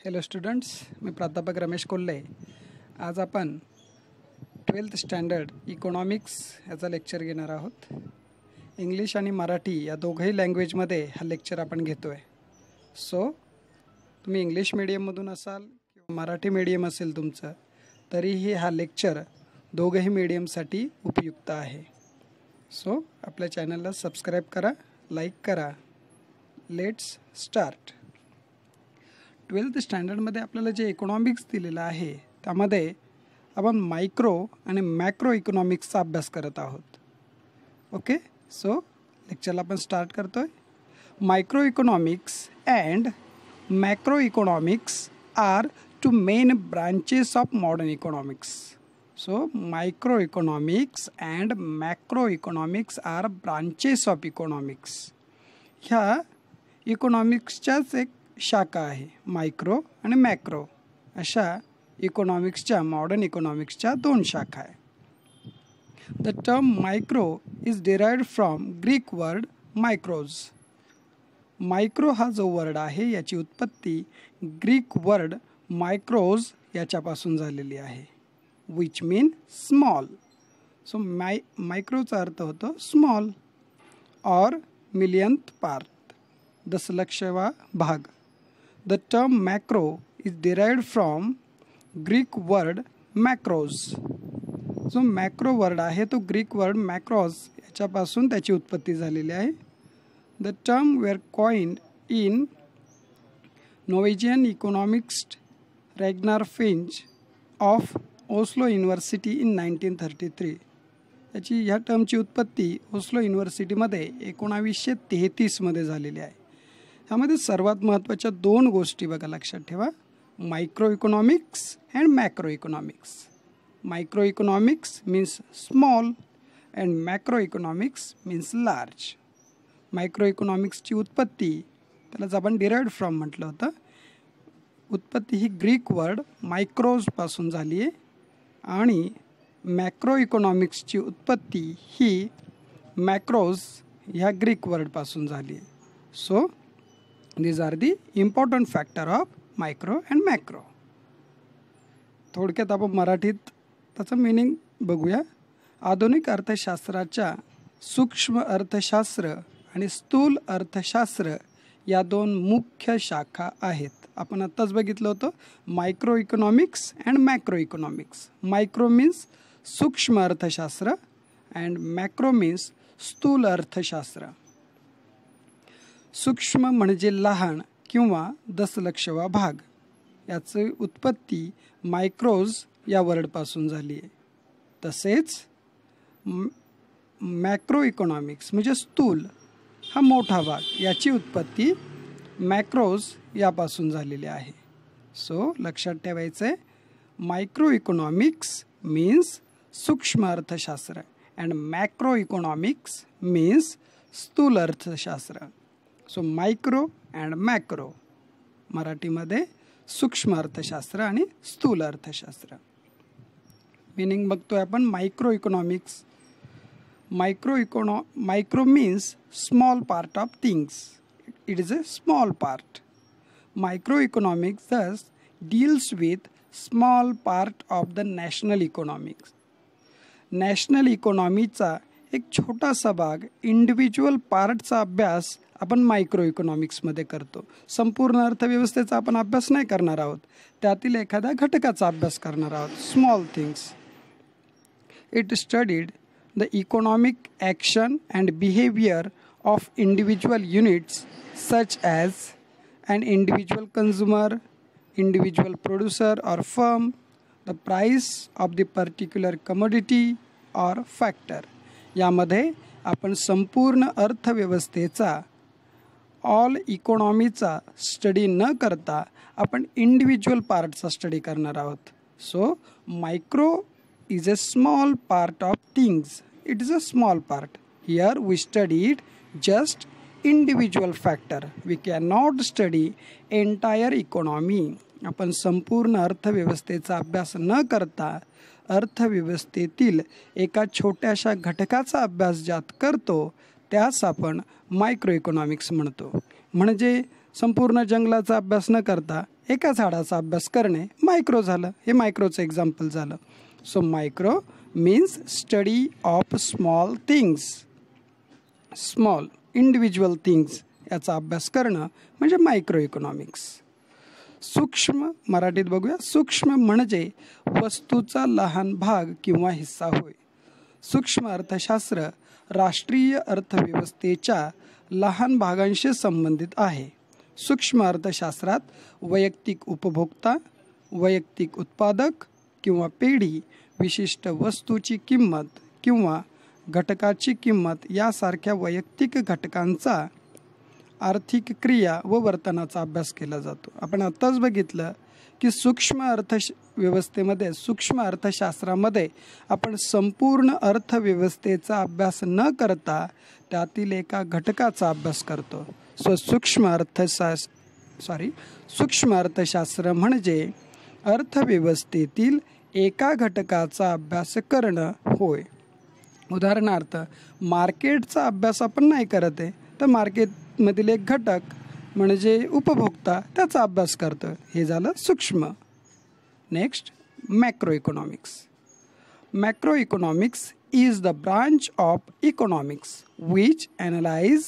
Hello students, मी प्राध्यापक रमेश कोल्हे. आज आपण 12th स्टँडर्ड इकॉनॉमिक्स याचा लेक्चर घेणार आहोत. इंग्लिश आणि मराठी या दोघंही लँग्वेजमध्ये हा लेक्चर आपण घेतो आहे. सो तुम्ही इंग्लिश मीडियममधून असाल किंवा मराठी मीडियम असेल तुमचं, तरीही हा लेक्चर दोघंही मीडियमसाठी उपयुक्त आहे. सो आपल्या चॅनलला सबस्क्राईब करा, लाईक करा. Let's start. 12th स्टँडर्डमध्ये आपल्याला जे इकॉनॉमिक्स दिलेलं आहे त्यामध्ये आपण मायक्रो आणि मॅक्रो इकॉनॉमिक्सचा अभ्यास करत आहोत. ओके, सो लेक्चरला आपण स्टार्ट करतो आहे. Micro economics and macro economics are two main branches of modern economics. So micro economics and macro economics are branches of economics. ह्या इकॉनॉमिक्सच्याच एक शाखा आहे. मायक्रो आणि मॅक्रो अशा इकॉनॉमिक्सच्या मॉडर्न इकॉनॉमिक्सच्या दोन शाखा आहे. The term micro is derived from Greek word mikros. Micro हा जो वर्ड आहे याची उत्पत्ती ग्रीक वर्ड मायक्रोज याच्यापासून झालेली आहे, विच मीन स्मॉल. सो मायक्रोचा अर्थ होतो स्मॉल और मिलियन्थ पार्ट, दशलक्षवा भाग. The term macro is derived from Greek word macros. जो मॅक्रो वर्ड आहे तो ग्रीक वर्ड मॅक्रोज याच्यापासून त्याची उत्पत्ती झालेली आहे. The term were coined in Norwegian economist Ragnar Frisch of Oslo university in 1933. याची ह्या टर्मची उत्पत्ती ओस्लो युनिव्हर्सिटीमध्ये 1933मध्ये झालेली आहे. ह्यामध्ये सर्वात महत्त्वाच्या दोन गोष्टी बघा लक्षात ठेवा. Micro economics and macro economics. Micro economics means small and macro economics means large. Micro इकॉनॉमिक्सची उत्पत्ती त्यालाच आपण डिराइव्ड फ्रॉम म्हटलं होतं. उत्पत्ती ही ग्रीक वर्ड मायक्रोजपासून झाली आहे आणि मॅक्रो इकॉनॉमिक्सची उत्पत्ती ही मॅक्रोज ह्या ग्रीक वर्डपासून झाली आहे. So these are the important factor of micro and macro. थोडक्यात आपण मराठीत त्याचं मीनिंग बघूया. आधुनिक अर्थशास्त्राच्या सूक्ष्म अर्थशास्त्र आणि स्थूल अर्थशास्त्र या दोन मुख्य शाखा आहेत. आपण आत्ताच बघितलं होतं micro economics and macro economics. Micro means सूक्ष्म अर्थशास्त्र अँड मॅक्रो मीन्स स्थूल अर्थशास्त्र. सूक्ष्म म्हणजे लहान किंवा दशलक्षवा भाग. याची उत्पत्ती मायक्रोज या वर्डपासून झाली आहे. तसेच मॅक्रो इकॉनॉमिक्स म्हणजे स्थूल हा मोठा भाग, याची उत्पत्ती मॅक्रोज यापासून झालेली आहे. सो लक्षात ठेवायचं आहे, मायक्रो इकॉनॉमिक्स मीन्स सूक्ष्म अर्थशास्त्र अँड मॅक्रो इकॉनॉमिक्स मीन्स स्थूल अर्थशास्त्र. सो मायक्रो अँड मॅक्रो, मराठीमध्ये सूक्ष्म अर्थशास्त्र आणि स्थूल अर्थशास्त्र. मिनिंग बघतोय आपण. Micro economics, micro means small part of things. It is a small part. Micro economics thus deals with small part of the national economics. National इकॉनॉमीचा एक छोटासा भाग, इंडिव्हिज्युअल पार्टचा अभ्यास आपण मायक्रो इकॉनॉमिक्समध्ये करतो. संपूर्ण अर्थव्यवस्थेचा आपण अभ्यास नाही करणार आहोत, त्यातील एखाद्या घटकाचा अभ्यास करणार आहोत, small things. It studied the economic action and behaviour of individual units such as an individual consumer, individual producer or firm, the price of the particular commodity or factor. यामध्ये आपण संपूर्ण अर्थव्यवस्थेचा, ऑल इकॉनॉमीचा स्टडी न करता आपण individual पार्टचा study करणार आहोत. So micro is a small part of things. It is a small part. Here we studied just individual factor. We can not study entire economy. आपण संपूर्ण अर्थव्यवस्थेचा अभ्यास न करता अर्थव्यवस्थेतील एका छोट्याशा घटकाचा अभ्यास ज्यात करतो त्यास आपण मायक्रो इकॉनॉमिक्स म्हणतो. म्हणजे संपूर्ण जंगलाचा अभ्यास न करता एका झाडाचा अभ्यास करणे मायक्रो झालं. हे मायक्रोचं एक्झाम्पल झालं. So micro means study of small things, small individual things याचा अभ्यास करणं म्हणजे मायक्रो इकॉनॉमिक्स. सूक्ष्म मराठीत बघूया. सूक्ष्म म्हणजे वस्तूचा लहान भाग किंवा हिस्सा होय. सूक्ष्म अर्थशास्त्र राष्ट्रीय अर्थव्यवस्थेच्या लहान भागांशी संबंधित आहे. सूक्ष्म अर्थशास्त्रात वैयक्तिक उपभोक्ता, वैयक्तिक उत्पादक किंवा पेढी, विशिष्ट वस्तूची किंमत किंवा घटकाची किंमत यासारख्या वैयक्तिक घटकांचा आर्थिक क्रिया व वर्तनाचा अभ्यास केला जातो. आपण आत्ताच बघितलं की सूक्ष्म अर्थव्यवस्थेमध्ये, सूक्ष्म अर्थशास्त्रामध्ये आपण संपूर्ण अर्थव्यवस्थेचा अभ्यास न करता त्यातील एका घटकाचा अभ्यास करतो. सूक्ष्म अर्थशास्त्र म्हणजे अर्थव्यवस्थेतील एका घटकाचा अभ्यास करणं होय. उदाहरणार्थ मार्केटचा अभ्यास आपण नाही करत आहे, तर मार्केटमधील एक घटक म्हणजे उपभोक्ता त्याचा अभ्यास करतो. हे झालं सूक्ष्म. Next macro economics. Macro economics is the branch of economics which analyse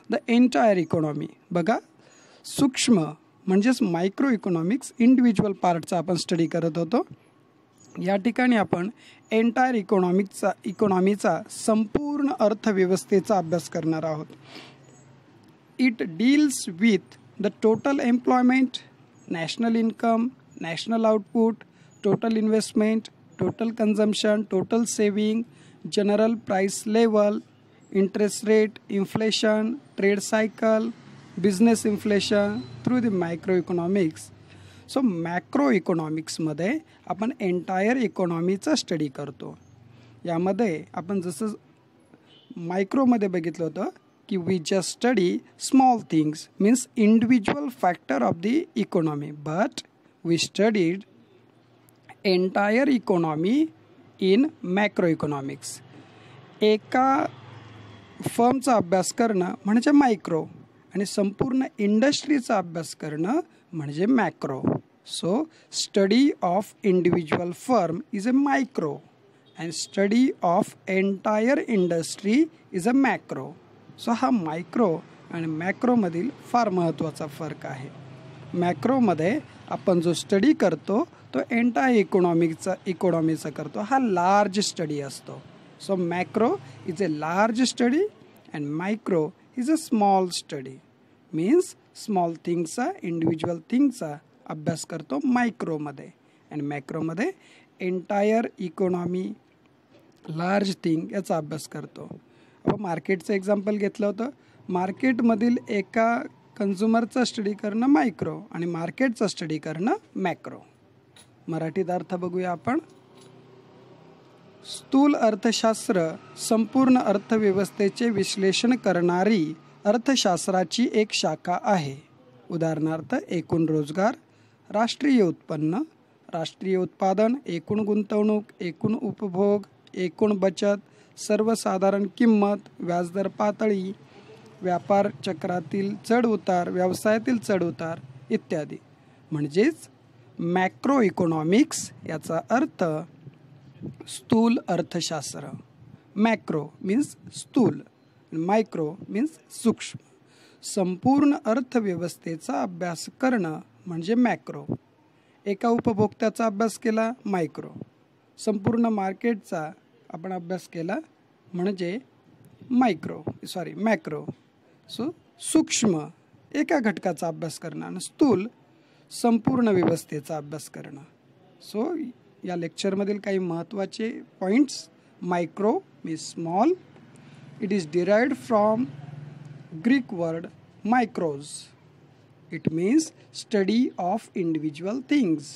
the entire economy. बघा, सूक्ष्म म्हणजेच मायक्रो इकॉनॉमिक्स इंडिव्हिज्युअल पार्टचा आपण स्टडी करत होतो. या ठिकाणी आपण एंटायर इकॉनॉमीचा संपूर्ण अर्थव्यवस्थेचा अभ्यास करणार आहोत. It deals with the total employment, national income, national output, total investment, total consumption, total saving, general price level, interest rate, inflation, trade cycle, business inflation through the micro economics. So macro इकॉनॉमिक्समध्ये आपण entire इकॉनॉमीचा study करतो. यामध्ये आपण जसं मायक्रोमध्ये बघितलं होतं की we just study small things means individual factor of the economy, but we studied entire economy in macro economics. एका फर्मचा अभ्यास करणं म्हणजे मायक्रो आणि संपूर्ण इंडस्ट्रीचा अभ्यास करणं म्हणजे macro. So study of individual firm is a micro and study of entire industry is a macro. So हा मायक्रो आणि मॅक्रोमधील फार महत्त्वाचा फरक आहे. मॅक्रोमध्ये आपण जो स्टडी करतो तो एंटायर इकॉनॉमीचा करतो. हा लार्ज स्टडी असतो. So macro is a large study and micro is a small study. Means small थिंग्सचा, इंडिव्हिज्युअल थिंगचा अभ्यास करतो मायक्रोमध्ये, आणि मॅक्रोमध्ये एंटायर इकॉनॉमी, लार्ज थिंग याचा अभ्यास करतो. आपण मार्केटचं एक्झाम्पल घेतलं होतं. मार्केटमधील एका कन्झ्युमरचा स्टडी करणं मायक्रो आणि मार्केटचा स्टडी करणं मॅक्रो. मराठीत अर्थ बघूया आपण. स्थूल अर्थशास्त्र संपूर्ण अर्थव्यवस्थेचे विश्लेषण करणारी अर्थशास्त्राची एक शाखा आहे. उदाहरणार्थ एकूण रोजगार, राष्ट्रीय उत्पन्न, राष्ट्रीय उत्पादन, एकूण गुंतवणूक, एकूण उपभोग, एकूण बचत, सर्वसाधारण किंमत, व्याजदर पातळी, व्यापार चक्रातील चढ उतार, व्यवसायातील चढ उतार इत्यादी. म्हणजेच मॅक्रो इकॉनॉमिक्स याचा अर्थ स्थूल अर्थशास्त्र. मॅक्रो मीन्स स्थूल, मायक्रो मीन्स सूक्ष्म. संपूर्ण अर्थव्यवस्थेचा अभ्यास करणं म्हणजे मॅक्रो. एका उपभोक्त्याचा अभ्यास केला मायक्रो. संपूर्ण मार्केटचा आपण अभ्यास केला म्हणजे मॅक्रो. सो सूक्ष्म एका घटकाचा अभ्यास करणं आणि स्थूल संपूर्ण व्यवस्थेचा अभ्यास करणं. सो या लेक्चरमधील काही महत्त्वाचे points. Micro means small. It is derived from Greek word micros. It means study of individual things.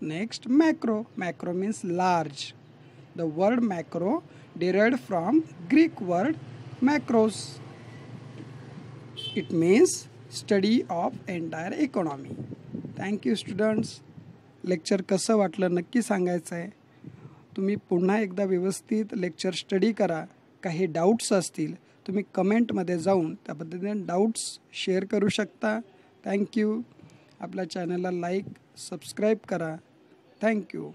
Next, macro. Macro means large. The word macro derived from Greek word macros. It means study of entire economy. Thank you students. Lecture कसं वाटलं नक्की सांगायचं आहे. तुम्ही पुन्हा एकदा व्यवस्थित lecture study करा. काही डाऊट्स असतील तुम्ही कमेंटमध्ये जाऊन त्या पद्धतीने डाऊट्स शेअर करू शकता. थँक्यू. आपल्या चॅनलला लाईक सबस्क्राईब करा. थँक्यू.